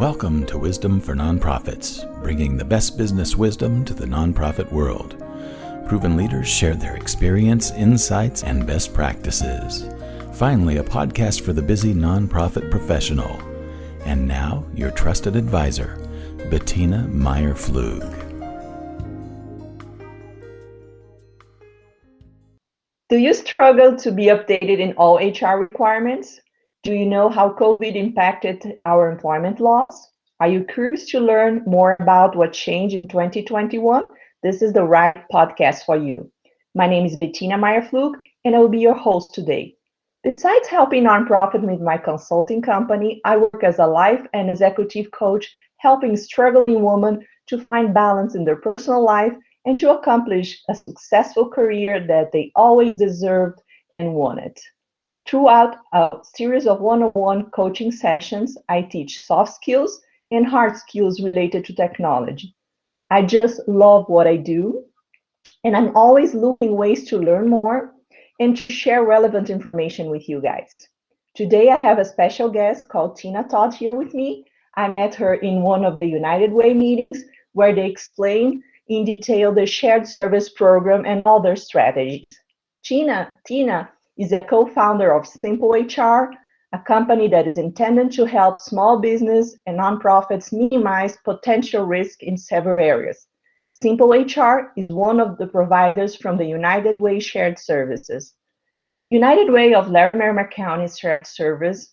Welcome to Wisdom for Nonprofits, bringing the best business wisdom to the nonprofit world. Proven leaders share their experience, insights, and best practices. Finally, a podcast for the busy nonprofit professional. And now, your trusted advisor, Bettina Meyer-Flug. Do you struggle to be updated in all HR requirements? Do you know how COVID impacted our employment laws? Are you curious to learn more about what changed in 2021? This is the right podcast for you. My name is Bettina Meyer-Flug, and I will be your host today. Besides helping nonprofits with my consulting company, I work as a life and executive coach, helping struggling women to find balance in their personal life and to accomplish a successful career that they always deserved and wanted. Throughout a series of one-on-one coaching sessions, I teach soft skills and hard skills related to technology. I just love what I do, and I'm always looking ways to learn more and to share relevant information with you guys. Today, I have a special guest called Tina Todd here with me. I met her in one of the United Way meetings where they explain in detail the shared service program and all their strategies. Tina is a co-founder of SimplyHR, a company that is intended to help small business and nonprofits minimize potential risk in several areas. SimplyHR is one of the providers from the United Way shared services. United Way of Larimer County shared service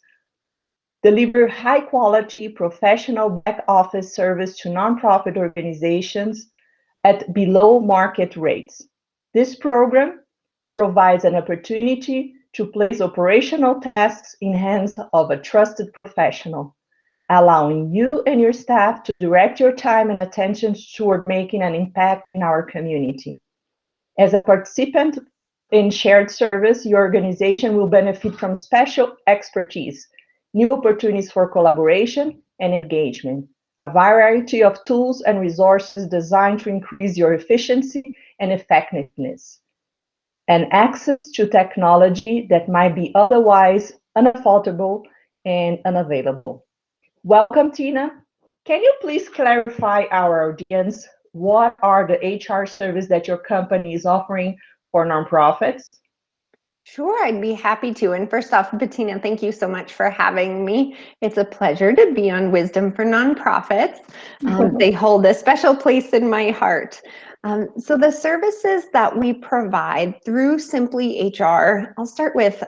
deliver high-quality professional back-office service to nonprofit organizations at below market rates. This program provides an opportunity to place operational tasks in hands of a trusted professional, allowing you and your staff to direct your time and attention toward making an impact in our community. As a participant in shared service, your organization will benefit from special expertise, new opportunities for collaboration and engagement, a variety of tools and resources designed to increase your efficiency and effectiveness, and access to technology that might be otherwise unaffordable and unavailable. Welcome, Tina. Can you please clarify our audience what are the HR services that your company is offering for nonprofits? Sure, I'd be happy to. And first off, Bettina, thank you so much for having me. It's a pleasure to be on Wisdom for Nonprofits. They hold a special place in my heart. So the services that we provide through SimplyHR, I'll start with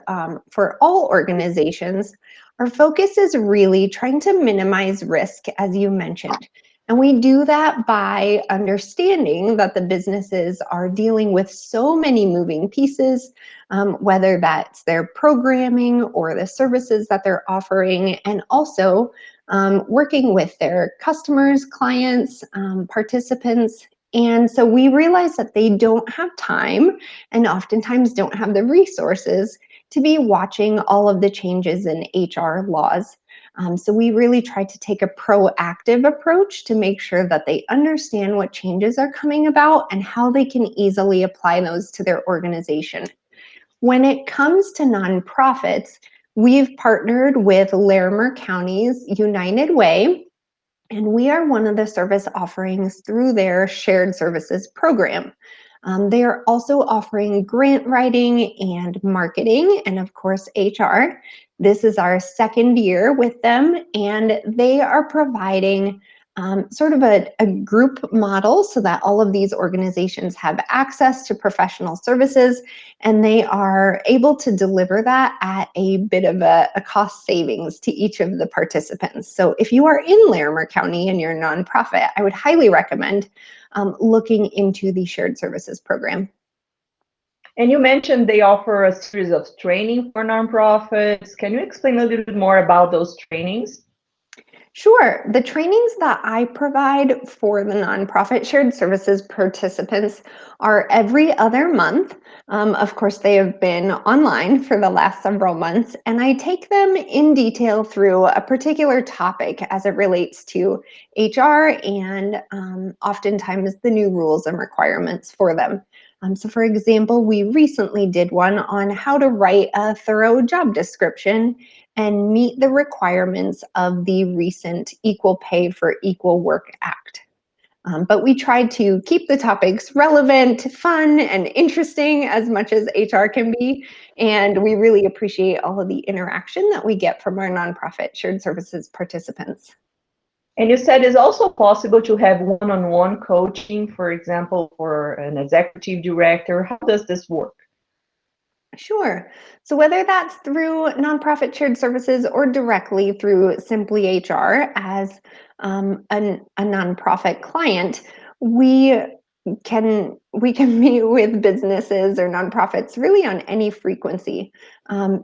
for all organizations, our focus is really trying to minimize risk, as you mentioned. And we do that by understanding that the businesses are dealing with so many moving pieces, whether that's their programming or the services that they're offering, and also working with their customers, clients, participants. And so we realize that they don't have time and oftentimes don't have the resources to be watching all of the changes in HR laws. So we really try to take a proactive approach to make sure that they understand what changes are coming about and how they can easily apply those to their organization. When it comes to nonprofits, we've partnered with Larimer County's United Way, and we are one of the service offerings through their shared services program. They are also offering grant writing and marketing, and of course, HR. This is our second year with them, and they are providing sort of a group model so that all of these organizations have access to professional services, and they are able to deliver that at a bit of a cost savings to each of the participants. So if you are in Larimer County and you're a nonprofit, I would highly recommend looking into the shared services program. And you mentioned they offer a series of training for nonprofits. Can you explain a little bit more about those trainings? Sure. The trainings that I provide for the nonprofit shared services participants are every other month. Of course, they have been online for the last several months, and I take them in detail through a particular topic as it relates to HR and oftentimes the new rules and requirements for them. So for example, we recently did one on how to write a thorough job description and meet the requirements of the recent Equal Pay for Equal Work Act. But we try to keep the topics relevant, fun, and interesting as much as HR can be. And we really appreciate all of the interaction that we get from our nonprofit shared services participants. And you said it's also possible to have one-on-one coaching, for example, for an executive director. How does this work? Sure. So whether that's through nonprofit shared services or directly through SimplyHR as a nonprofit client, we can meet with businesses or nonprofits really on any frequency.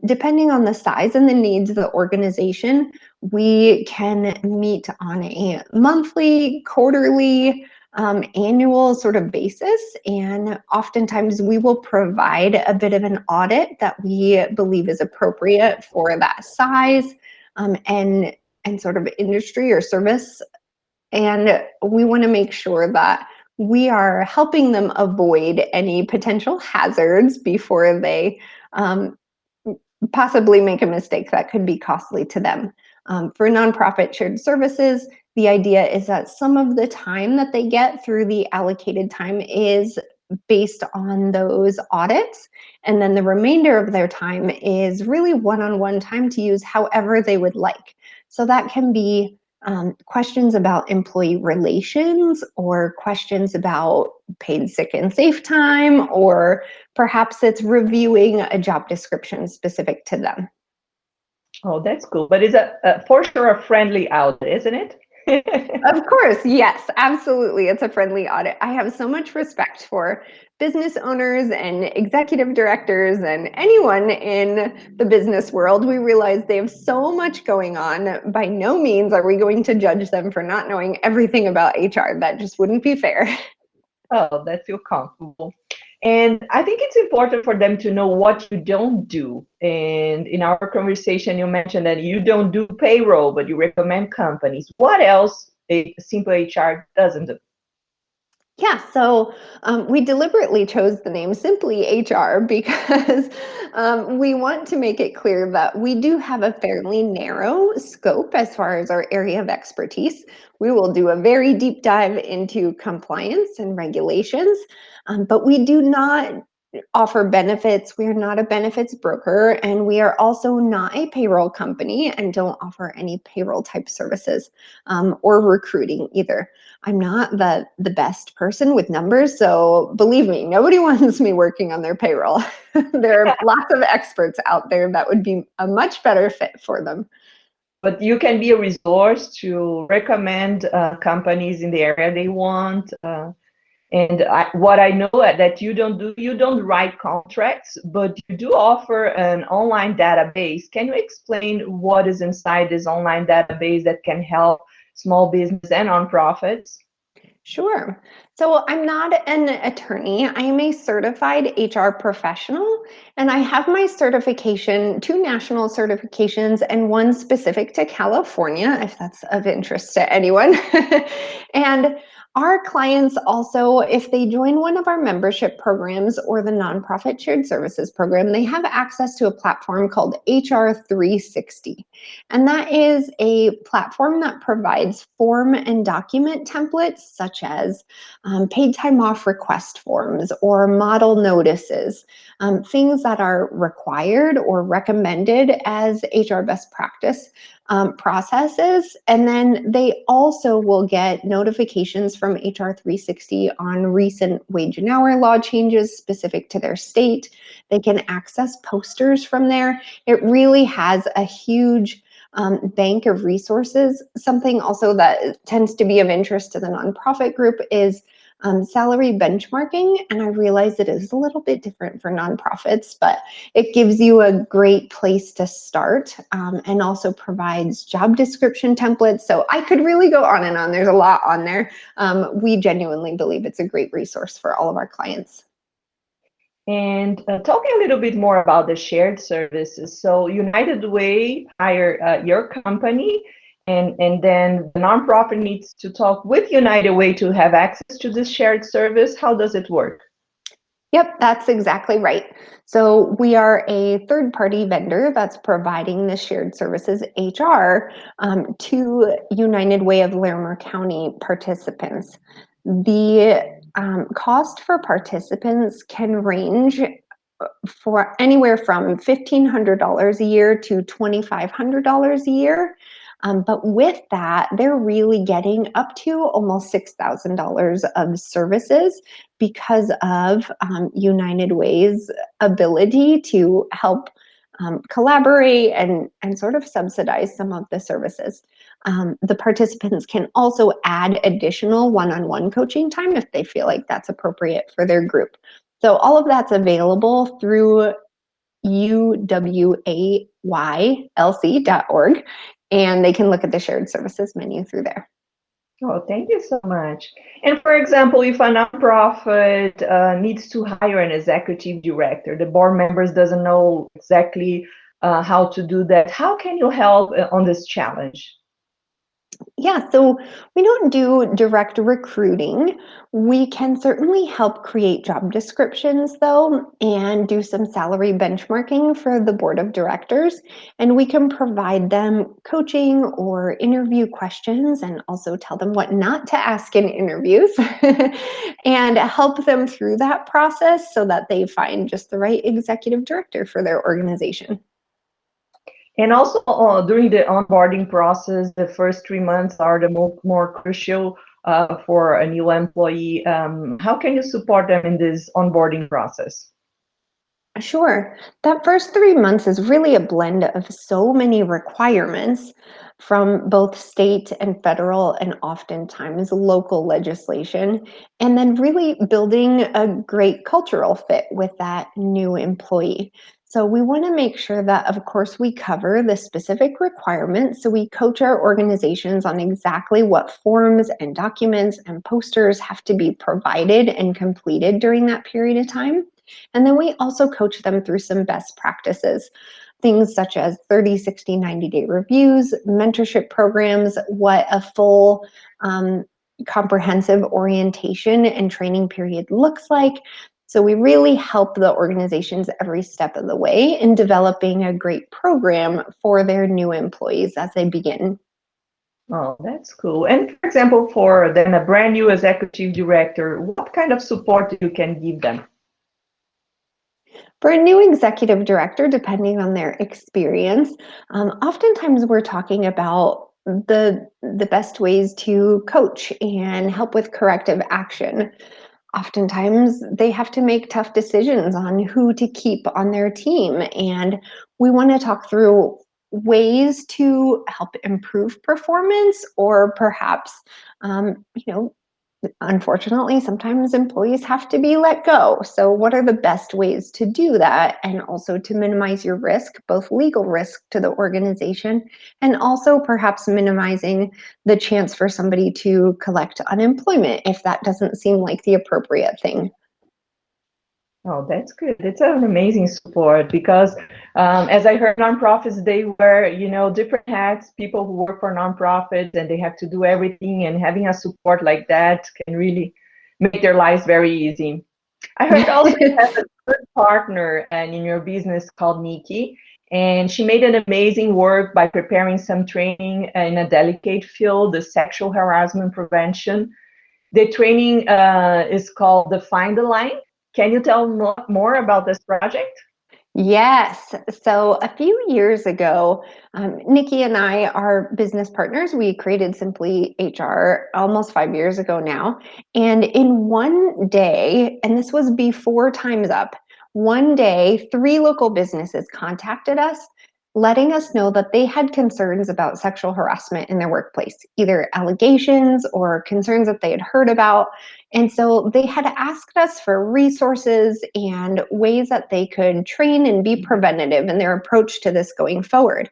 Depending on the size and the needs of the organization, we can meet on a monthly, quarterly, annual sort of basis, and oftentimes we will provide a bit of an audit that we believe is appropriate for that size and sort of industry or service. And we want to make sure that we are helping them avoid any potential hazards before they possibly make a mistake that could be costly to them. For nonprofit shared services, the idea is that some of the time that they get through the allocated time is based on those audits, and then the remainder of their time is really one-on-one time to use however they would like. So that can be questions about employee relations, or questions about paid sick and safe time, or perhaps it's reviewing a job description specific to them. Oh, that's cool. But it's for sure a friendly audit, isn't it? Of course, yes, absolutely. It's a friendly audit. I have so much respect for business owners and executive directors and anyone in the business world. We realize they have so much going on. By no means are we going to judge them for not knowing everything about HR. That just wouldn't be fair. Oh, that feels comfortable. And I think it's important for them to know what you don't do. And in our conversation, you mentioned that you don't do payroll, but you recommend companies. What else SimplyHR doesn't do? Yeah, so we deliberately chose the name SimplyHR because we want to make it clear that we do have a fairly narrow scope as far as our area of expertise. We will do a very deep dive into compliance and regulations, but we do not offer benefits. We are not a benefits broker, and we are also not a payroll company and don't offer any payroll type services or recruiting either. I'm not the best person with numbers, so believe me, nobody wants me working on their payroll. There are lots of experts out there that would be a much better fit for them. But you can be a resource to recommend companies in the area they want. And what I know that you don't write contracts, but you do offer an online database. Can you explain what is inside this online database that can help small business and nonprofits? Sure. So I'm not an attorney. I am a certified HR professional, and I have my certification, 2 national certifications, and 1 specific to California, if that's of interest to anyone. And our clients also, if they join one of our membership programs or the nonprofit shared services program, they have access to a platform called HR 360. And that is a platform that provides form and document templates such as paid time off request forms or model notices, things that are required or recommended as HR best practice processes. And then they also will get notifications from HR 360 on recent wage and hour law changes specific to their state. They can access posters from there. It really has a huge bank of resources. Something also that tends to be of interest to the nonprofit group is salary benchmarking, and I realize it is a little bit different for nonprofits, but it gives you a great place to start and also provides job description templates. So I could really go on and on. There's a lot on there. We genuinely believe it's a great resource for all of our clients. And talking a little bit more about the shared services. So United Way hire your company, and then the nonprofit needs to talk with United Way to have access to this shared service. How does it work? Yep, that's exactly right. So we are a third-party vendor that's providing the shared services HR to United Way of Larimer County participants. The cost for participants can range for anywhere from $1,500 a year to $2,500 a year. But with that, they're really getting up to almost $6,000 of services because of United Way's ability to help collaborate and sort of subsidize some of the services. The participants can also add additional one-on-one coaching time if they feel like that's appropriate for their group. So all of that's available through uwaylc.org, and they can look at the shared services menu through there. Oh, thank you so much. And for example, if a nonprofit needs to hire an executive director, the board members doesn't know exactly how to do that. How can you help on this challenge? Yeah, so we don't do direct recruiting. We can certainly help create job descriptions, though, and do some salary benchmarking for the board of directors. And we can provide them coaching or interview questions and also tell them what not to ask in interviews and help them through that process so that they find just the right executive director for their organization. And also during the onboarding process, the first 3 months are the more crucial for a new employee. How can you support them in this onboarding process? Sure. That first 3 months is really a blend of so many requirements from both state and federal and oftentimes local legislation, and then really building a great cultural fit with that new employee. So we want to make sure that, of course, we cover the specific requirements. So we coach our organizations on exactly what forms and documents and posters have to be provided and completed during that period of time. And then we also coach them through some best practices, things such as 30, 60, 90-day reviews, mentorship programs, what a full comprehensive orientation and training period looks like. So we really help the organizations every step of the way in developing a great program for their new employees as they begin. Oh, that's cool. And for example, for then a brand new executive director, what kind of support you can give them? For a new executive director, depending on their experience, oftentimes we're talking about the best ways to coach and help with corrective action. Oftentimes they have to make tough decisions on who to keep on their team, and we want to talk through ways to help improve performance, or perhaps unfortunately, sometimes employees have to be let go. So what are the best ways to do that, and also to minimize your risk, both legal risk to the organization and also perhaps minimizing the chance for somebody to collect unemployment if that doesn't seem like the appropriate thing. Oh, that's good. It's an amazing support because as I heard, nonprofits, they wear, different hats, people who work for nonprofits, and they have to do everything, and having a support like that can really make their lives very easy. I heard also you have a good partner and in your business called Nikki, and she made an amazing work by preparing some training in a delicate field, the sexual harassment prevention. The training is called Define the Line. Can you tell more about this project? Yes. So a few years ago, Nikki and I are business partners. We created Simply HR almost 5 years ago now. And in one day, and this was before Time's Up, one day, 3 local businesses contacted us, letting us know that they had concerns about sexual harassment in their workplace, either allegations or concerns that they had heard about. And so they had asked us for resources and ways that they could train and be preventative in their approach to this going forward.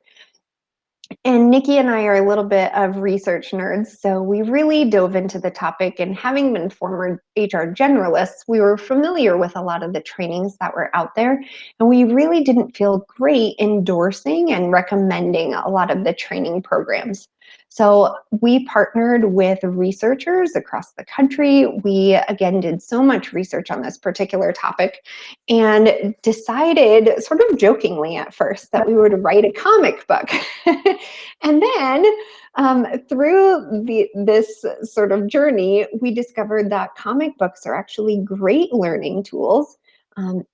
And Nikki and I are a little bit of research nerds, so we really dove into the topic. And having been former HR generalists, we were familiar with a lot of the trainings that were out there. And we really didn't feel great endorsing and recommending a lot of the training programs. So we partnered with researchers across the country. We, again, did so much research on this particular topic and decided, sort of jokingly at first, that we would write a comic book. And then through this sort of journey, we discovered that comic books are actually great learning tools.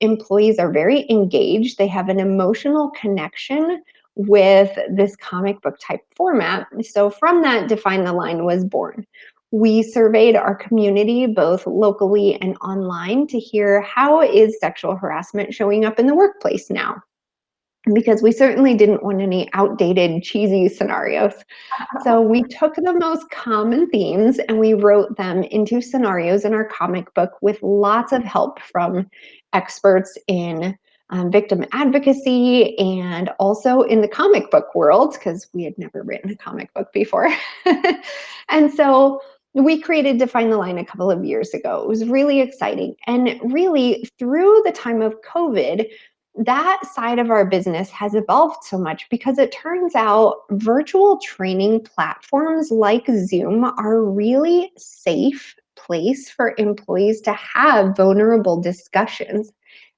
Employees are very engaged. They have an emotional connection with this comic book type format. So from that, Define the Line was born. We surveyed our community both locally and online to hear how is sexual harassment showing up in the workplace now, because we certainly didn't want any outdated, cheesy scenarios. So we took the most common themes and we wrote them into scenarios in our comic book with lots of help from experts in victim advocacy and also in the comic book world, because we had never written a comic book before. And so we created Define the Line a couple of years ago. It was really exciting. And really, through the time of COVID, that side of our business has evolved so much because it turns out virtual training platforms like Zoom are a really safe place for employees to have vulnerable discussions.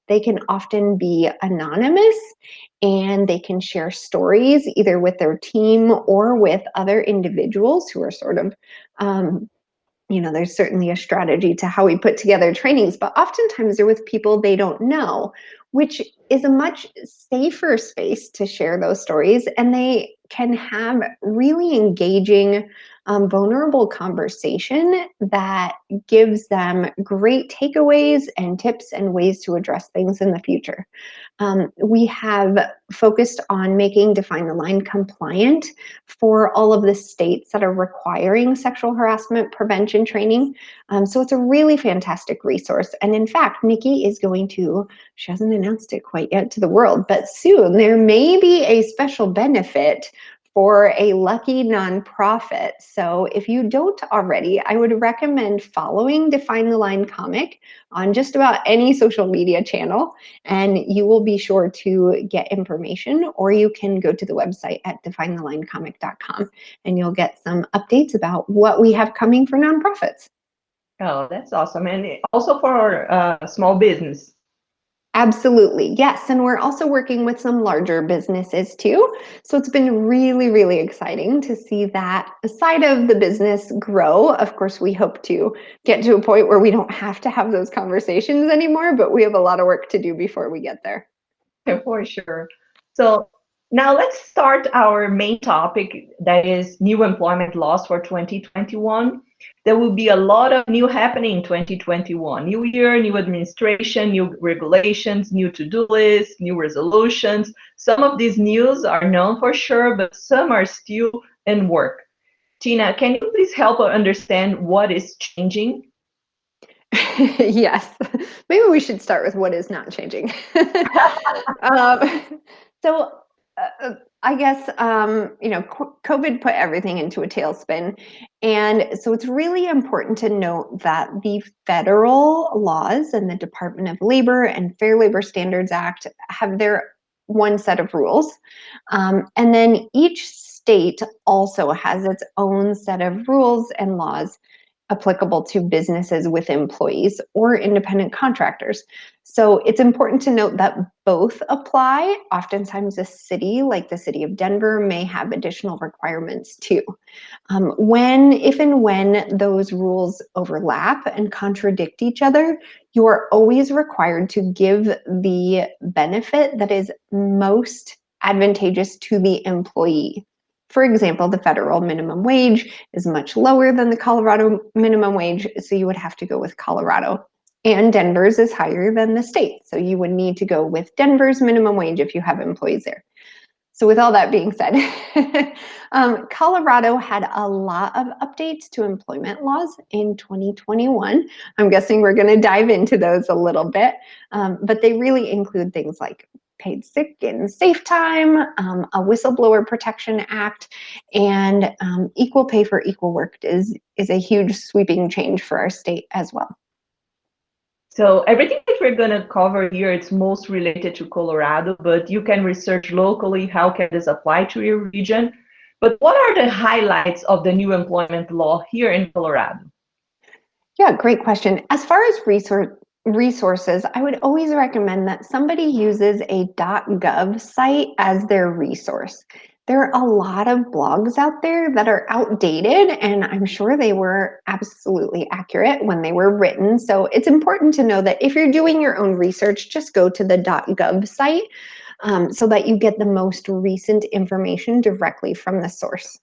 They can often be anonymous and they can share stories either with their team or with other individuals who are sort of there's certainly a strategy to how we put together trainings, but oftentimes they're with people they don't know, which is a much safer space to share those stories. And they can have really engaging, vulnerable conversation that gives them great takeaways and tips and ways to address things in the future. We have focused on making Define the Line compliant for all of the states that are requiring sexual harassment prevention training. So it's a really fantastic resource. And in fact, Nikki is going to, she hasn't announced it quite yet to the world, but soon there may be a special benefit for a lucky nonprofit. So if you don't already, I would recommend following Define the Line Comic on just about any social media channel, and you will be sure to get information, or you can go to the website at definethelinecomic.com and you'll get some updates about what we have coming for nonprofits. Oh, that's awesome. And also for small business. Absolutely, yes. And we're also working with some larger businesses too. So it's been really, really exciting to see that side of the business grow. Of course, we hope to get to a point where we don't have to have those conversations anymore, but we have a lot of work to do before we get there. Yeah, for sure. So now let's start our main topic, that is new employment laws for 2021. There will be a lot of new happening in 2021. New year, new administration, new regulations, new to-do lists, new resolutions. Some of these news are known for sure, but some are still in work. Tina, can you please help us understand what is changing? Yes, maybe we should start with what is not changing. So I guess, COVID put everything into a tailspin. And so it's really important to note that the federal laws and the Department of Labor and Fair Labor Standards Act have their one set of rules. And then each state also has its own set of rules and laws applicable to businesses with employees or independent contractors. So it's important to note that both apply. Oftentimes a city like the city of Denver may have additional requirements too. If and when those rules overlap and contradict each other, you are always required to give the benefit that is most advantageous to the employee. For example, the federal minimum wage is much lower than the Colorado minimum wage, so you would have to go with Colorado. And Denver's is higher than the state, so you would need to go with Denver's minimum wage if you have employees there. So with all that being said, Colorado had a lot of updates to employment laws in 2021. I'm guessing we're going to dive into those a little bit, but they really include things like paid sick and safe time, a whistleblower protection act, and equal pay for equal work is a huge sweeping change for our state as well. So everything that we're going to cover here, it's most related to Colorado, but you can research locally how can this apply to your region. But what are the highlights of the new employment law here in Colorado? Yeah, great question. As far as resources, I would always recommend that somebody uses a .gov site as their resource. There are a lot of blogs out there that are outdated, and I'm sure they were absolutely accurate when they were written. So it's important to know that if you're doing your own research, just go to the .gov site so that you get the most recent information directly from the source.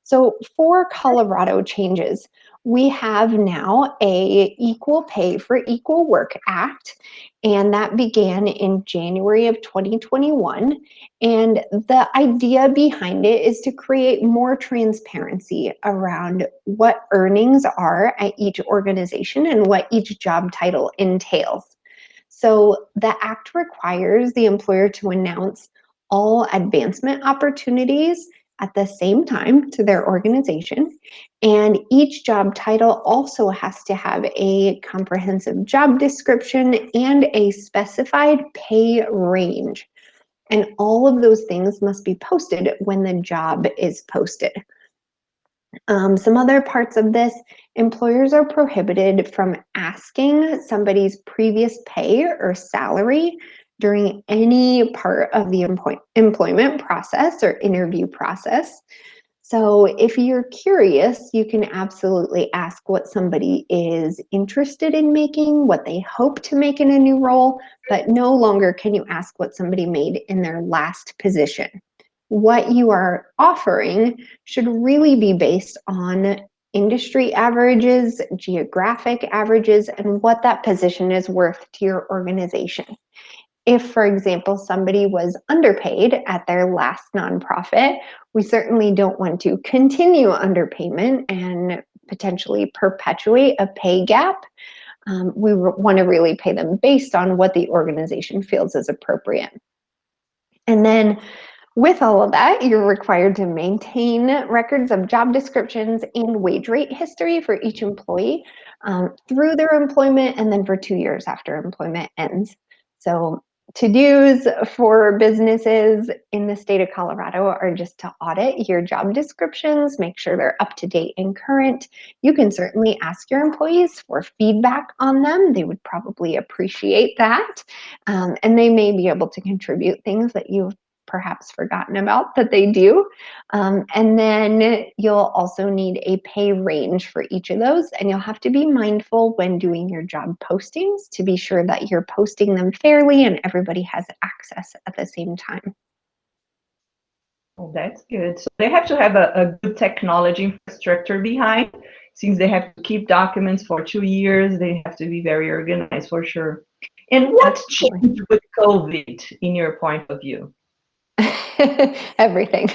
So for Colorado changes, we have now a Equal Pay for Equal Work Act, and that began in January of 2021. And the idea behind it is to create more transparency around what earnings are at each organization and what each job title entails. So the act requires the employer to announce all advancement opportunities at the same time to their organization. And each job title also has to have a comprehensive job description and a specified pay range. And all of those things must be posted when the job is posted. Some other parts of this: employers are prohibited from asking somebody's previous pay or salary during any part of the employment process or interview process. So if you're curious, you can absolutely ask what somebody is interested in making, what they hope to make in a new role, but no longer can you ask what somebody made in their last position. What you are offering should really be based on industry averages, geographic averages, and what that position is worth to your organization. If, for example, somebody was underpaid at their last nonprofit, we certainly don't want to continue underpayment and potentially perpetuate a pay gap. We want to really pay them based on what the organization feels is appropriate. And then with all of that, you're required to maintain records of job descriptions and wage rate history for each employee through their employment and then for 2 years after employment ends. So to-dos for businesses in the state of Colorado are just to audit your job descriptions, make sure they're up to date and current. You can certainly ask your employees for feedback on them. They would probably appreciate that. And they may be able to contribute things that you've perhaps forgotten about that they do. And then you'll also need a pay range for each of those. And you'll have to be mindful when doing your job postings to be sure that you're posting them fairly and everybody has access at the same time. Oh, that's good. So they have to have a good technology infrastructure behind. Since they have to keep documents for 2 years, they have to be very organized for sure. And what changed with COVID in your point of view? Everything.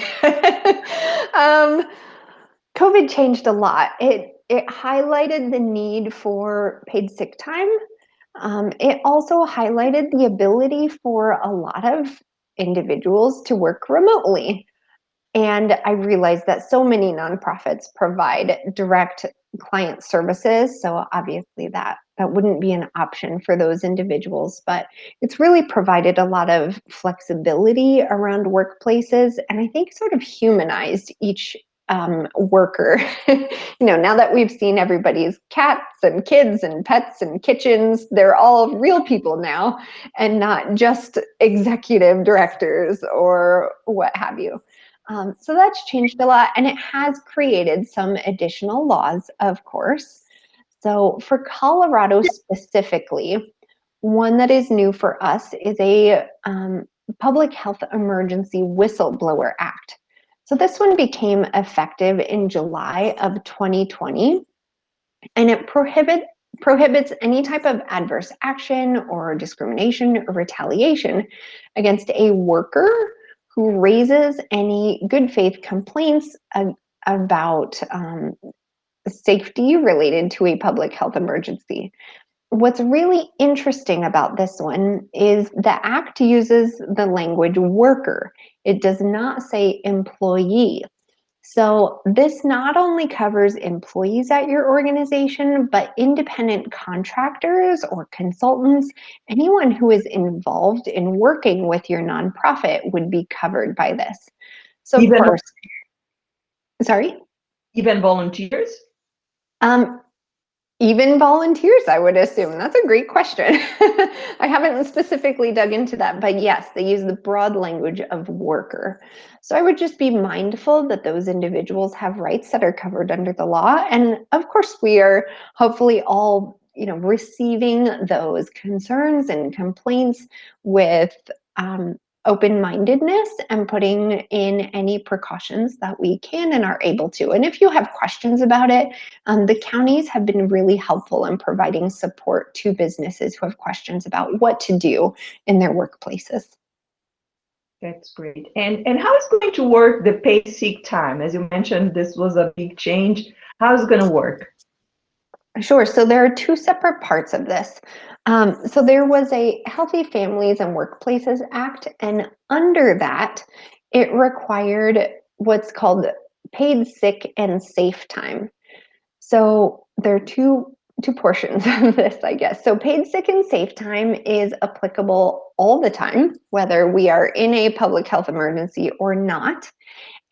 COVID changed a lot. It highlighted the need for paid sick time. It also highlighted the ability for a lot of individuals to work remotely. And I realized that so many nonprofits provide direct client services. So obviously that wouldn't be an option for those individuals, but it's really provided a lot of flexibility around workplaces. And I think sort of humanized each worker. Now that we've seen everybody's cats and kids and pets and kitchens, they're all real people now and not just executive directors or what have you. So that's changed a lot, and it has created some additional laws, of course. So for Colorado specifically, one that is new for us is a Public Health Emergency Whistleblower Act. So this one became effective in July of 2020, and it prohibits any type of adverse action or discrimination or retaliation against a worker who raises any good faith complaints about safety related to a public health emergency. What's really interesting about this one is the act uses the language worker. It does not say employee. So this not only covers employees at your organization, but independent contractors or consultants, anyone who is involved in working with your nonprofit would be covered by this. So of course, Sorry? Even volunteers? Even volunteers, I would assume. That's a great question. I haven't specifically dug into that, but yes, they use the broad language of worker. So I would just be mindful that those individuals have rights that are covered under the law. And of course, we are hopefully all, receiving those concerns and complaints with open-mindedness and putting in any precautions that we can and are able to. And if you have questions about it, the counties have been really helpful in providing support to businesses who have questions about what to do in their workplaces. That's great. And how is going to work the paid sick time? As you mentioned, this was a big change. How is it going to work? Sure. So there are two separate parts of this. So there was a Healthy Families and Workplaces Act, and under that, it required what's called paid sick and safe time. So there are two portions of this, I guess. So paid sick and safe time is applicable all the time, whether we are in a public health emergency or not.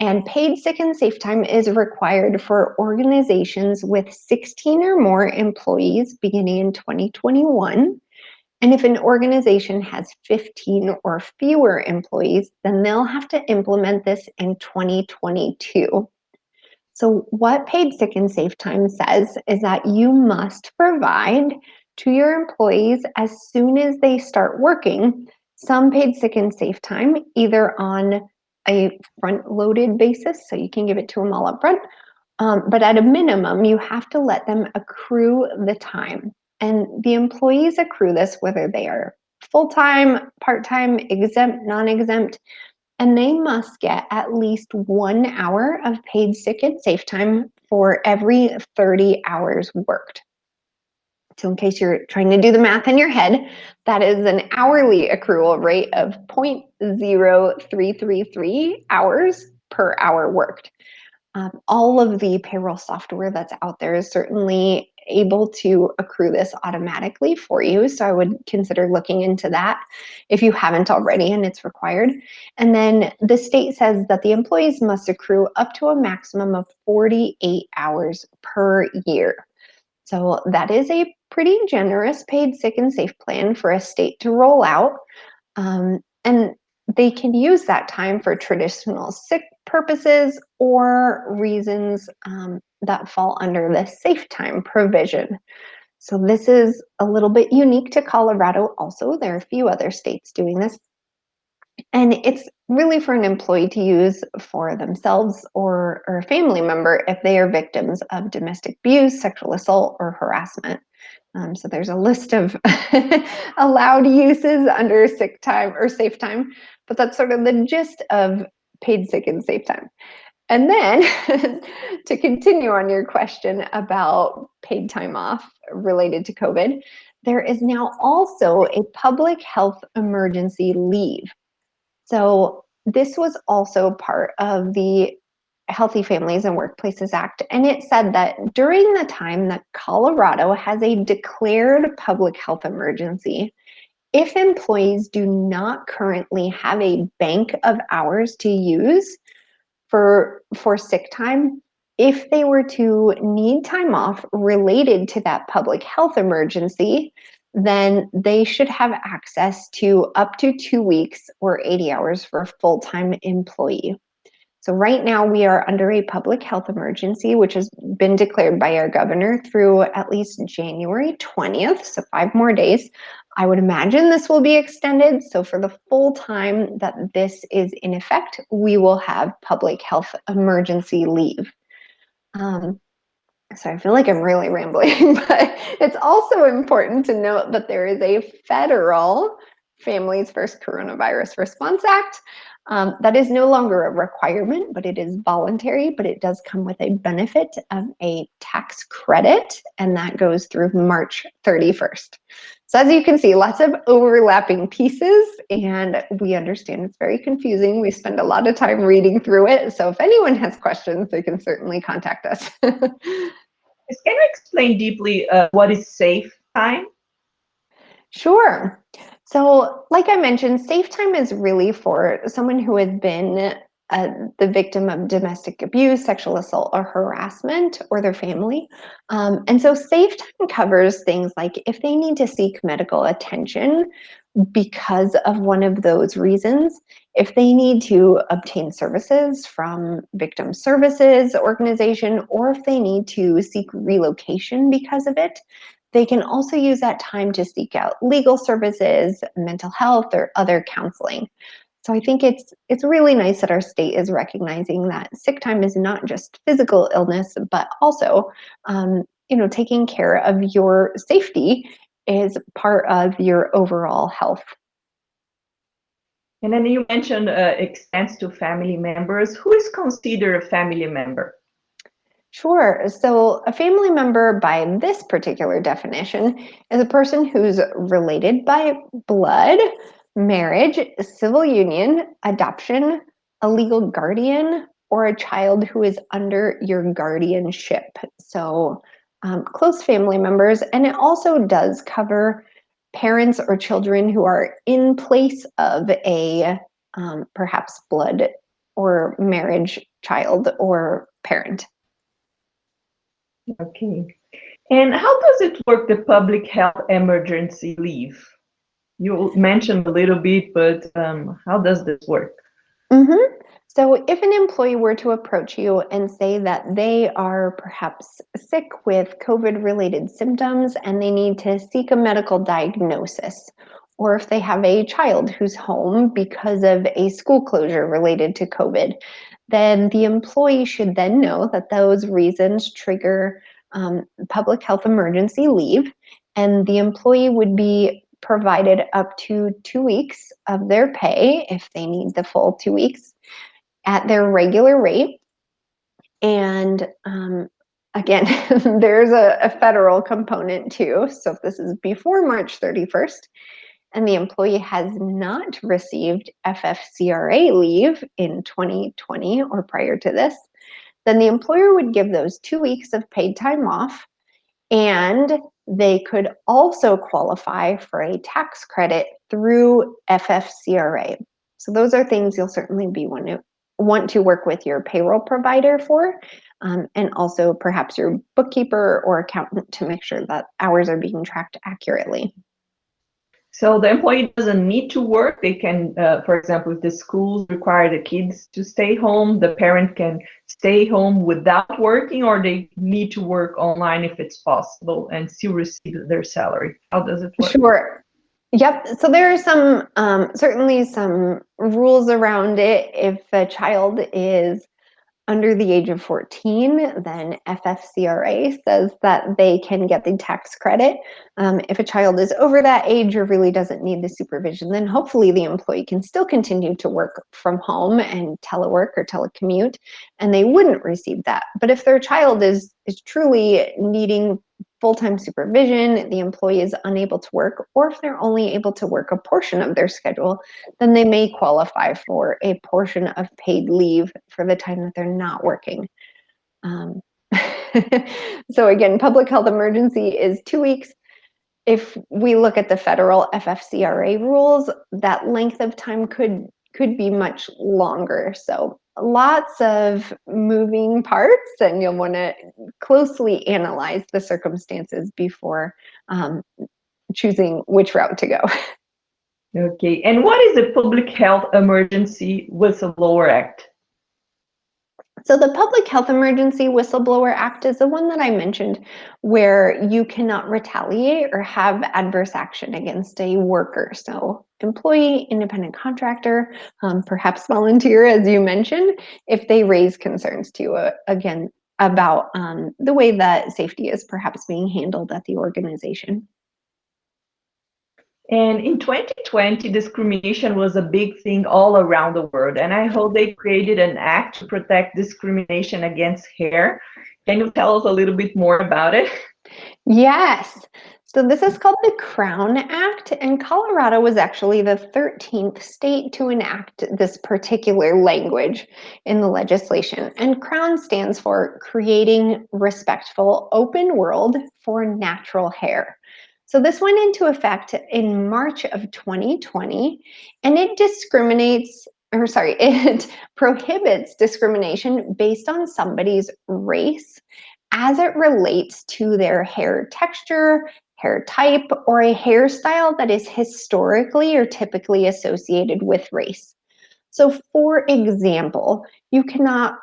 And paid sick and safe time is required for organizations with 16 or more employees beginning in 2021. And if an organization has 15 or fewer employees, then they'll have to implement this in 2022. So what paid sick and safe time says is that you must provide to your employees as soon as they start working some paid sick and safe time, either on a front-loaded basis, so you can give it to them all up front, but at a minimum, you have to let them accrue the time. And the employees accrue this whether they are full-time, part-time, exempt, non-exempt, and they must get at least 1 hour of paid sick and safe time for every 30 hours worked. So in case you're trying to do the math in your head, that is an hourly accrual rate of 0.0333 hours per hour worked. All of the payroll software that's out there is certainly able to accrue this automatically for you. So I would consider looking into that if you haven't already and it's required. And then the state says that the employees must accrue up to a maximum of 48 hours per year. So that is a pretty generous paid sick and safe plan for a state to roll out. And they can use that time for traditional sick purposes or reasons that fall under the safe time provision. So this is a little bit unique to Colorado also. There are a few other states doing this. And it's really for an employee to use for themselves or a family member if they are victims of domestic abuse, sexual assault, or harassment. So there's a list of allowed uses under sick time or safe time, but that's sort of the gist of paid sick and safe time. And then to continue on your question about paid time off related to COVID, there is now also a public health emergency leave. So this was also part of the Healthy Families and Workplaces Act, and it said that during the time that Colorado has a declared public health emergency, if employees do not currently have a bank of hours to use for sick time, if they were to need time off related to that public health emergency, then they should have access to up to 2 weeks or 80 hours for a full-time employee. So right now we are under a public health emergency, which has been declared by our governor through at least January 20th, so 5 more days. I would imagine this will be extended. So for the full time that this is in effect, we will have public health emergency leave. So I feel like I'm really rambling, but it's also important to note that there is a federal Families First Coronavirus Response Act that is no longer a requirement, but it is voluntary, but it does come with a benefit of a tax credit, and that goes through March 31st. So as you can see, lots of overlapping pieces, and we understand it's very confusing. We spend a lot of time reading through it. So if anyone has questions, they can certainly contact us. Can you explain deeply what is safe time? Sure. So like I mentioned, safe time is really for someone who has been the victim of domestic abuse, sexual assault, or harassment, or their family. And so safe time covers things like if they need to seek medical attention because of one of those reasons, if they need to obtain services from victim services organization, or if they need to seek relocation because of it, they can also use that time to seek out legal services, mental health, or other counseling. So I think it's really nice that our state is recognizing that sick time is not just physical illness, but also, taking care of your safety is part of your overall health. And then you mentioned extends to family members. Who is considered a family member? Sure. So a family member by this particular definition is a person who's related by blood, marriage, civil union, adoption, a legal guardian, or a child who is under your guardianship. So close family members. And it also does cover parents or children who are in place of a perhaps blood or marriage child or parent. Okay. And how does it work, the public health emergency leave? You mentioned a little bit, but how does this work? Mm-hmm. So if an employee were to approach you and say that they are perhaps sick with COVID-related symptoms and they need to seek a medical diagnosis, or if they have a child who's home because of a school closure related to COVID, then the employee should then know that those reasons trigger public health emergency leave, and the employee would be provided up to 2 weeks of their pay if they need the full 2 weeks at their regular rate. And again, there's a federal component too. So if this is before March 31st and the employee has not received FFCRA leave in 2020 or prior to this, then the employer would give those 2 weeks of paid time off, and they could also qualify for a tax credit through FFCRA. So those are things you'll certainly want to work with your payroll provider for, and also perhaps your bookkeeper or accountant to make sure that hours are being tracked accurately. So the employee doesn't need to work. They can, for example, if the schools require the kids to stay home, the parent can stay home without working, or they need to work online if it's possible and still receive their salary. How does it work? Sure. Yep. So there are some, certainly some rules around it. If a child is under the age of 14, then FFCRA says that they can get the tax credit. If a child is over that age or really doesn't need the supervision, then hopefully the employee can still continue to work from home and telework or telecommute, and they wouldn't receive that. But if their child is truly needing full-time supervision, the employee is unable to work, or if they're only able to work a portion of their schedule, then they may qualify for a portion of paid leave for the time that they're not working. So again, public health emergency is 2 weeks. If we look at the federal FFCRA rules, that length of time could be much longer. So lots of moving parts, and you'll want to closely analyze the circumstances before choosing which route to go. Okay. And what is the Public Health Emergency Whistleblower Act? So the Public Health Emergency Whistleblower Act is the one that I mentioned, where you cannot retaliate or have adverse action against a worker. So employee, independent contractor, perhaps volunteer, as you mentioned, if they raise concerns to you, again, about the way that safety is perhaps being handled at the organization. And in 2020, discrimination was a big thing all around the world. And I hope they created an act to protect discrimination against hair. Can you tell us a little bit more about it? Yes. So this is called the Crown Act, and Colorado was actually the 13th state to enact this particular language in the legislation. And Crown stands for Creating Respectful Open World for Natural Hair. So this went into effect in March of 2020, and it discriminates it prohibits discrimination based on somebody's race as it relates to their hair texture, hair type, or a hairstyle that is historically or typically associated with race. So for example, you cannot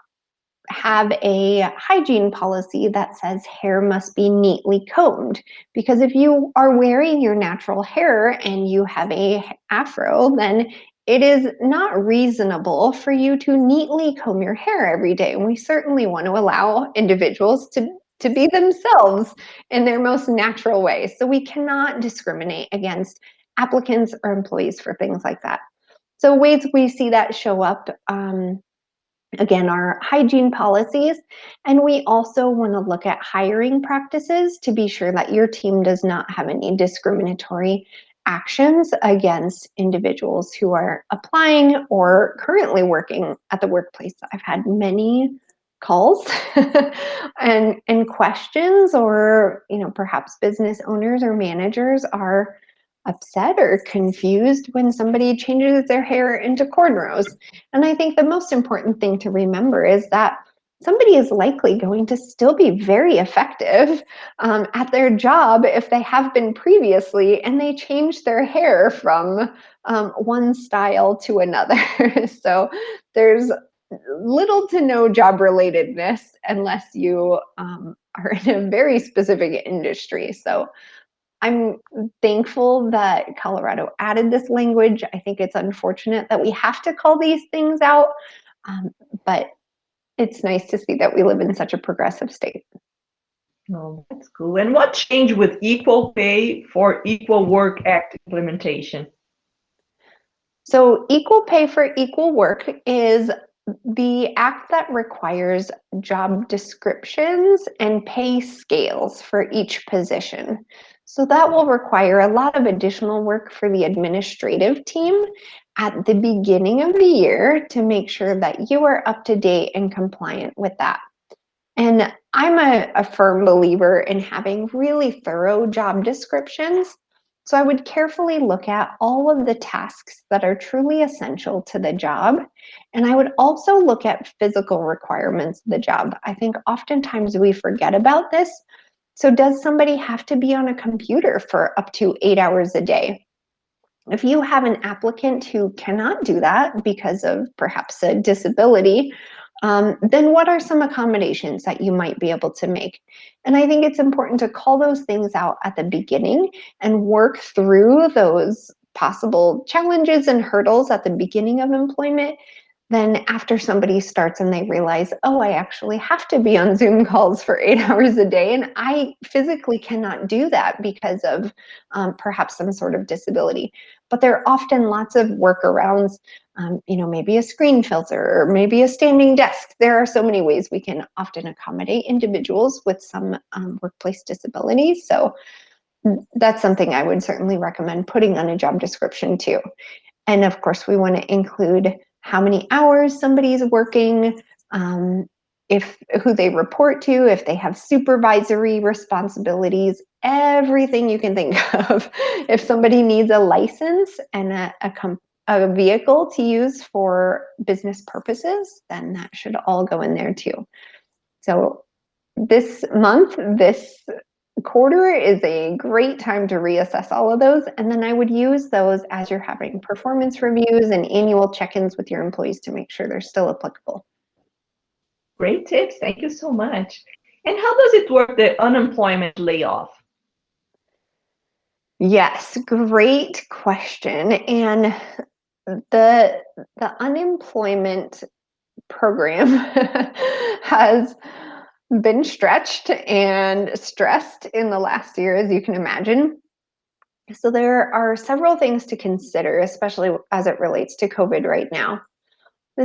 have a hygiene policy that says hair must be neatly combed, because if you are wearing your natural hair and you have a afro, then it is not reasonable for you to neatly comb your hair every day. And we certainly want to allow individuals to be themselves in their most natural way. So we cannot discriminate against applicants or employees for things like that. So ways we see that show up, again, our hygiene policies, and we also want to look at hiring practices to be sure that your team does not have any discriminatory actions against individuals who are applying or currently working at the workplace. I've had many calls and questions, or perhaps business owners or managers are upset or confused when somebody changes their hair into cornrows. And I think the most important thing to remember is that somebody is likely going to still be very effective at their job if they have been previously and they change their hair from one style to another. So there's little to no job relatedness unless you are in a very specific industry. So I'm thankful that Colorado added this language. I think it's unfortunate that we have to call these things out, but it's nice to see that we live in such a progressive state. Oh, that's cool. And what changed with Equal Pay for Equal Work Act implementation? So Equal Pay for Equal Work is the act that requires job descriptions and pay scales for each position. So that will require a lot of additional work for the administrative team at the beginning of the year to make sure that you are up to date and compliant with that. And I'm a firm believer in having really thorough job descriptions. So I would carefully look at all of the tasks that are truly essential to the job. And I would also look at physical requirements of the job. I think oftentimes we forget about this. So does somebody have to be on a computer for up to 8 hours a day? If you have an applicant who cannot do that because of perhaps a disability, then what are some accommodations that you might be able to make? And I think it's important to call those things out at the beginning and work through those possible challenges and hurdles at the beginning of employment. Then after somebody starts and they realize, oh, I actually have to be on Zoom calls for 8 hours a day, and I physically cannot do that because of perhaps some sort of disability. But there are often lots of workarounds, maybe a screen filter or maybe a standing desk. There are so many ways we can often accommodate individuals with some workplace disabilities. So that's something I would certainly recommend putting on a job description too. And of course, we want to include how many hours somebody's working, who they report to, if they have supervisory responsibilities, everything you can think of. If somebody needs a license and a vehicle to use for business purposes, then that should all go in there too. So this quarter is a great time to reassess all of those, and then I would use those as you're having performance reviews and annual check-ins with your employees to make sure they're still applicable. Great tips. Thank you so much. And how does it work, the unemployment layoff? Yes, great question. And the unemployment program has been stretched and stressed in the last year, as you can imagine. So there are several things to consider, especially as it relates to COVID right now.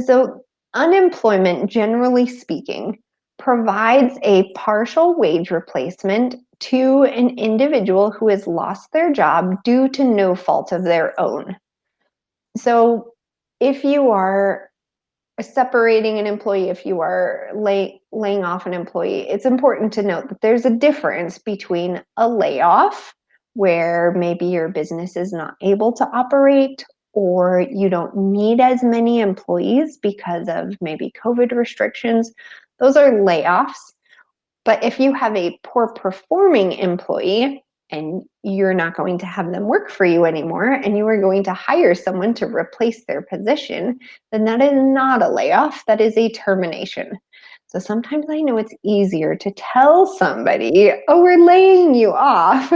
So unemployment, generally speaking, provides a partial wage replacement to an individual who has lost their job due to no fault of their own. So if you are separating an employee, if you are laying off an employee, it's important to note that there's a difference between a layoff, where maybe your business is not able to operate, or you don't need as many employees because of maybe COVID restrictions, those are layoffs. But if you have a poor performing employee and you're not going to have them work for you anymore, and you are going to hire someone to replace their position, then that is not a layoff, that is a termination. So sometimes I know it's easier to tell somebody, oh, we're laying you off,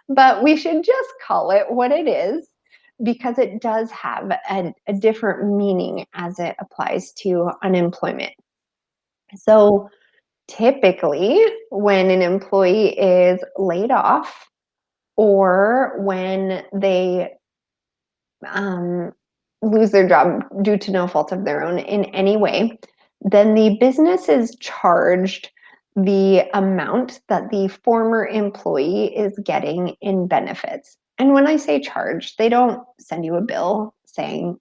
but we should just call it what it is, because it does have a different meaning as it applies to unemployment. So typically, when an employee is laid off, or when they lose their job due to no fault of their own in any way, then the business is charged the amount that the former employee is getting in benefits. And when I say charged, they don't send you a bill saying,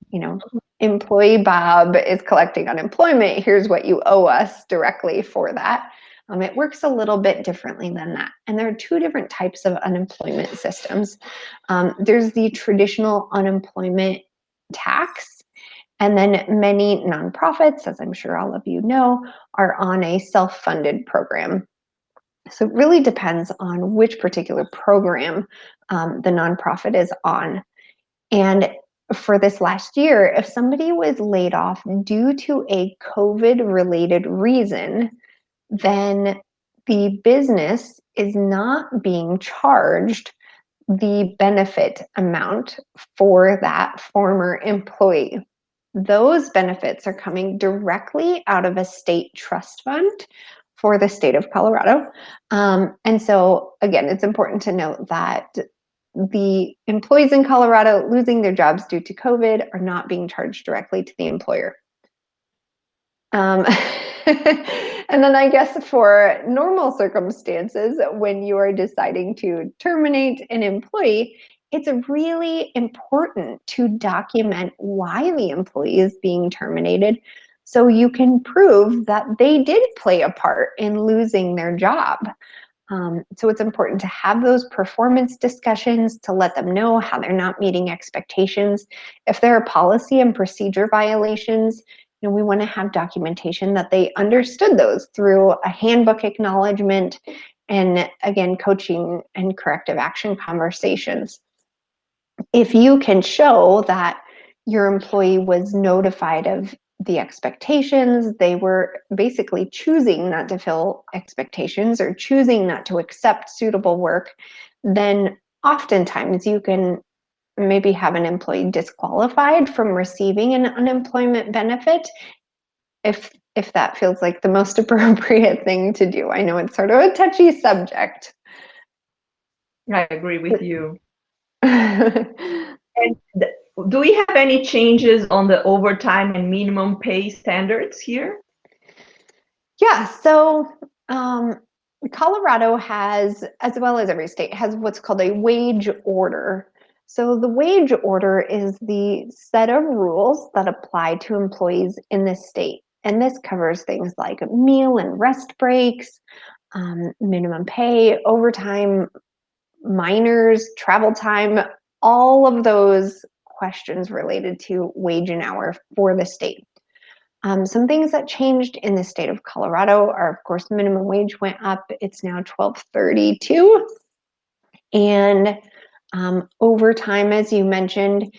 employee Bob is collecting unemployment, here's what you owe us directly for that. It works a little bit differently than that. And there are two different types of unemployment systems. There's the traditional unemployment tax, and then many nonprofits, as I'm sure all of you know, are on a self-funded program. So it really depends on which particular program the nonprofit is on. And for this last year, if somebody was laid off due to a COVID-related reason, then the business is not being charged the benefit amount for that former employee. Those benefits are coming directly out of a state trust fund for the state of Colorado. And so, again, it's important to note that the employees in Colorado losing their jobs due to COVID are not being charged directly to the employer. And then I guess for normal circumstances, when you are deciding to terminate an employee, it's really important to document why the employee is being terminated, so you can prove that they did play a part in losing their job. So it's important to have those performance discussions to let them know how they're not meeting expectations. If there are policy and procedure violations, we want to have documentation that they understood those through a handbook acknowledgement, and again, coaching and corrective action conversations. If you can show that your employee was notified of the expectations, they were basically choosing not to fill expectations or choosing not to accept suitable work, then oftentimes you can maybe have an employee disqualified from receiving an unemployment benefit, if that feels like the most appropriate thing to do. I know it's sort of a touchy subject. I agree with you. And do we have any changes on the overtime and minimum pay standards here? Yeah, so Colorado has, as well as every state, has what's called a wage order. So the wage order is the set of rules that apply to employees in this state. And this covers things like meal and rest breaks, minimum pay, overtime, minors, travel time, all of those questions related to wage and hour for the state. Some things that changed in the state of Colorado are, of course, minimum wage went up. It's now $12.32. And overtime, as you mentioned,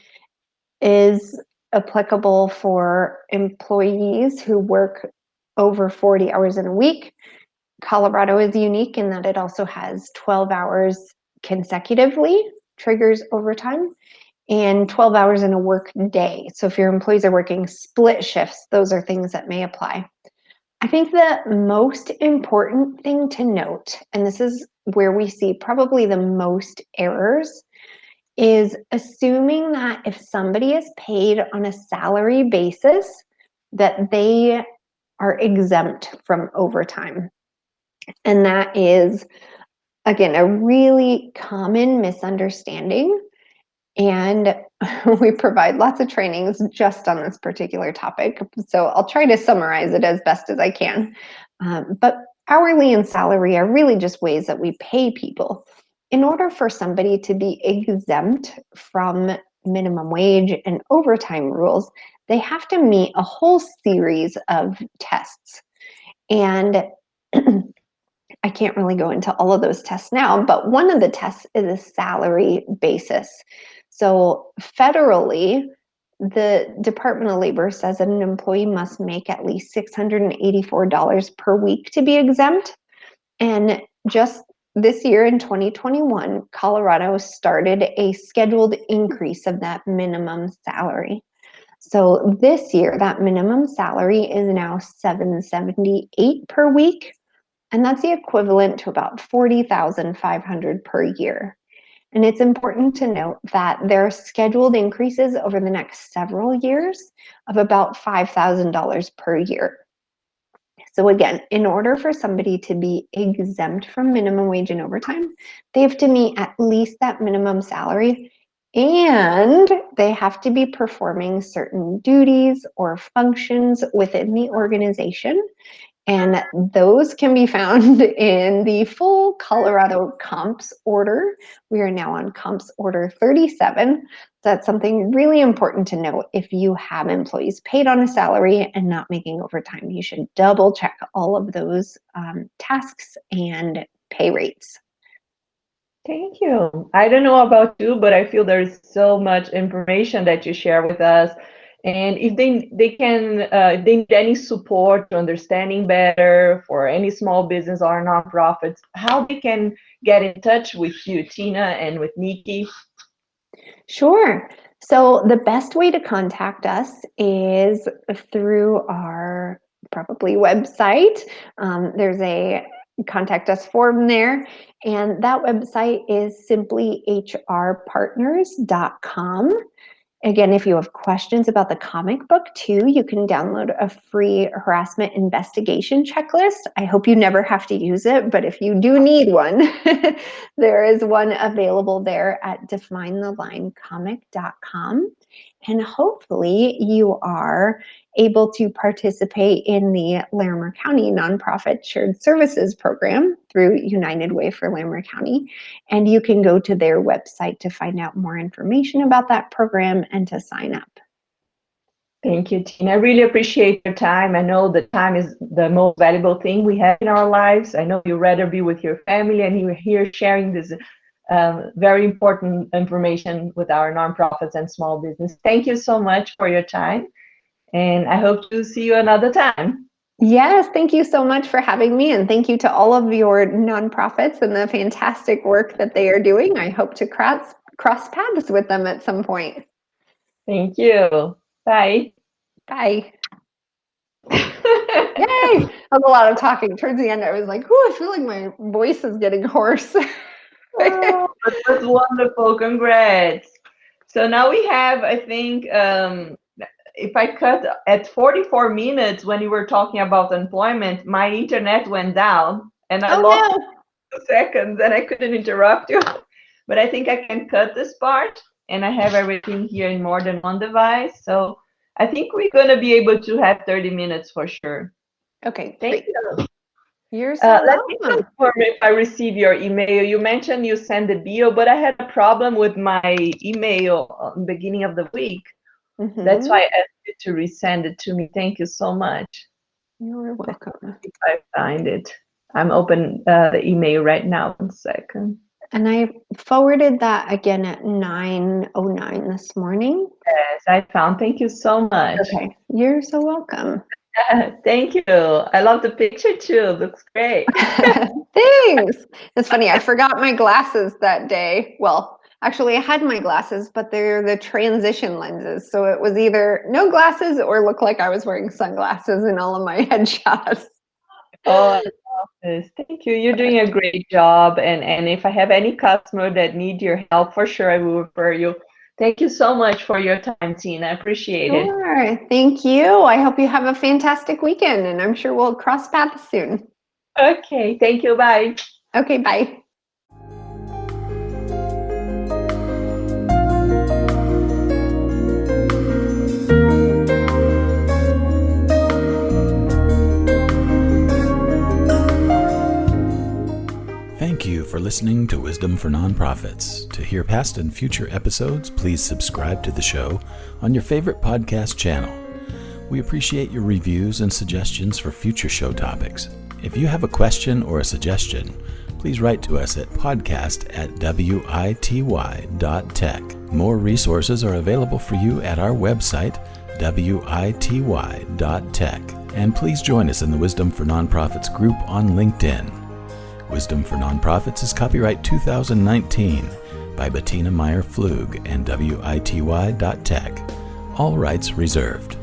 is applicable for employees who work over 40 hours in a week. Colorado is unique in that it also has 12 hours consecutively, triggers overtime, and 12 hours in a work day. So if your employees are working split shifts, those are things that may apply. I think the most important thing to note, and this is where we see probably the most errors, is assuming that if somebody is paid on a salary basis, that they are exempt from overtime. And that is, again, a really common misunderstanding. And we provide lots of trainings just on this particular topic. So I'll try to summarize it as best as I can. But hourly and salary are really just ways that we pay people. In order for somebody to be exempt from minimum wage and overtime rules, they have to meet a whole series of tests. And I can't really go into all of those tests now, but one of the tests is a salary basis. So federally, the Department of Labor says that an employee must make at least $684 per week to be exempt. And just this year in 2021, Colorado started a scheduled increase of that minimum salary. So this year, that minimum salary is now $778 per week, and that's the equivalent to about $40,500 per year. And it's important to note that there are scheduled increases over the next several years of about $5,000 per year. So again, in order for somebody to be exempt from minimum wage and overtime, they have to meet at least that minimum salary, and they have to be performing certain duties or functions within the organization. And those can be found in the full Colorado Comps Order. We are now on Comps Order 37. That's something really important to note. If you have employees paid on a salary and not making overtime, you should double check all of those tasks and pay rates. Thank you. I don't know about you, but I feel there's so much information that you share with us. And if if they need any support to understanding better for any small business or nonprofits, how they can get in touch with you, Tina, and with Nikki? Sure. So the best way to contact us is through our probably website. There's a contact us form there, and that website is simplyhrpartners.com. Again, if you have questions about the comic book too, you can download a free harassment investigation checklist. I hope you never have to use it, but if you do need one, there is one available there at definethelinecomic.com. And hopefully you are able to participate in the Larimer County Nonprofit Shared Services Program through United Way for Larimer County. And you can go to their website to find out more information about that program and to sign up. Thank you, Tina. I really appreciate your time. I know that time is the most valuable thing we have in our lives. I know you'd rather be with your family, and you're here sharing this very important information with our nonprofits and small business. Thank you so much for your time, and I hope to see you another time. Yes, thank you so much for having me, and thank you to all of your nonprofits and the fantastic work that they are doing. I hope to cross paths with them at some point. Thank you. Bye. Bye. Yay! That was a lot of talking. Towards the end, I was like, "Ooh, I feel like my voice is getting hoarse." Oh, that was wonderful. Congrats. So now we have, I think, if I cut at 44 minutes when you were talking about employment, my internet went down and I lost 2 seconds and I couldn't interrupt you. But I think I can cut this part, and I have everything here in more than one device. So I think we're going to be able to have 30 minutes for sure. Okay, Thank you. You're so Let me welcome. confirm if I receive your email. You mentioned you sent the bio, but I had a problem with my email on the beginning of the week. Mm-hmm. That's why I asked you to resend it to me. Thank you so much. You're welcome. If I find it, I'm open the email right now. 1 second. And I forwarded that again at 9:09 this morning. Yes, I found. Thank you so much. Okay, you're so welcome. Thank you. I love the picture too. Looks great. Thanks. It's funny, I forgot my glasses that day. Well, actually I had my glasses, but they're the transition lenses. So it was either no glasses or look like I was wearing sunglasses in all of my headshots. Oh, I love this. Thank you. You're doing a great job. And if I have any customer that need your help, for sure I will refer you. Thank you so much for your time, Tina. I appreciate it. Sure. Thank you. I hope you have a fantastic weekend, and I'm sure we'll cross paths soon. Okay. Thank you. Bye. Okay, bye. Thank you for listening to Wisdom for Nonprofits. To hear past and future episodes, please subscribe to the show on your favorite podcast channel. We appreciate your reviews and suggestions for future show topics. If you have a question or a suggestion, please write to us at podcast@wity.tech. More resources are available for you at our website, wity.tech. And please join us in the Wisdom for Nonprofits group on LinkedIn. Wisdom for Nonprofits is copyright 2019 by Bettina Meyer-Flug and wity.tech. All rights reserved.